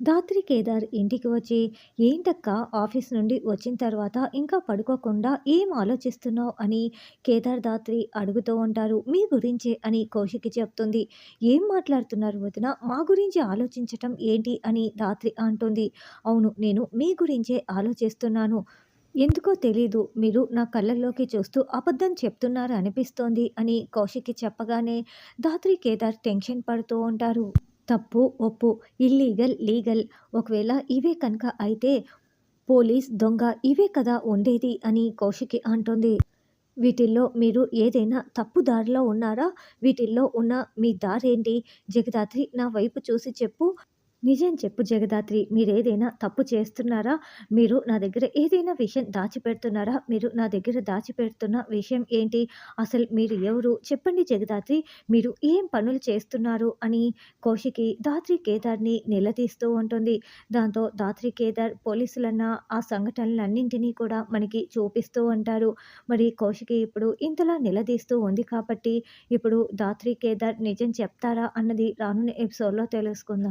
ధాత్రి కేదార్ ఇంటికి వచ్చి, "ఏంటక్కా ఆఫీస్ నుండి వచ్చిన తర్వాత ఇంకా పడుకోకుండా ఏం ఆలోచిస్తున్నావు?" అని కేదార్ ధాత్రి అడుగుతూ ఉంటారు. "మీ గురించే" అని కౌశికి చెప్తుంది. "ఏం మాట్లాడుతున్నారు వదిన? మా గురించి ఆలోచించటం ఏంటి?" అని ధాత్రి అంటుంది. "అవును, నేను మీ గురించే ఆలోచిస్తున్నాను. ఎందుకో తెలీదు, మీరు నా కళ్ళల్లోకి చూస్తూ అబద్ధం చెప్తున్నారు అనిపిస్తోంది" అని కౌశికి చెప్పగానే ధాత్రి కేదార్ టెన్షన్ పడుతూ ఉంటారు. తప్పు, ఒప్పు, ఇల్లీగల్, లీగల్, ఒకవేళ ఇవే కనుక అయితే పోలీస్, దొంగ ఇవే కదా ఉండేది అని కౌశికి అంటుంది. వీటిల్లో మీరు ఏదైనా తప్పు దారిలో ఉన్నారా? వీటిల్లో ఉన్న మీ దారేంటి? జగదాత్రి, నా వైపు చూసి చెప్పు. నిజం చెప్పు జగదాత్రి, మీరేదైనా తప్పు చేస్తున్నారా? మీరు నా దగ్గర ఏదైనా విషయం దాచిపెడుతున్నారా? మీరు నా దగ్గర దాచిపెడుతున్న విషయం ఏంటి? అసలు మీరు ఎవరు? చెప్పండి జగదాత్రి. మీరు ఏం పనులు చేస్తున్నారు? అని కౌశికి ధాత్రి కేదార్‌ని నిలదీస్తూ ఉంటుంది. దాంతో ధాత్రి కేదార్ పోలీసులన్న ఆ సంఘటనలన్నింటినీ కూడా మనకి చూపిస్తూ ఉంటారు. మరి కౌశికి ఇప్పుడు ఇంతలా నిలదీస్తూ ఉంది కాబట్టి ఇప్పుడు ధాత్రి కేదార్ నిజం చెప్తారా అన్నది రానున్న ఎపిసోడ్‌లో తెలుసుకుందాం.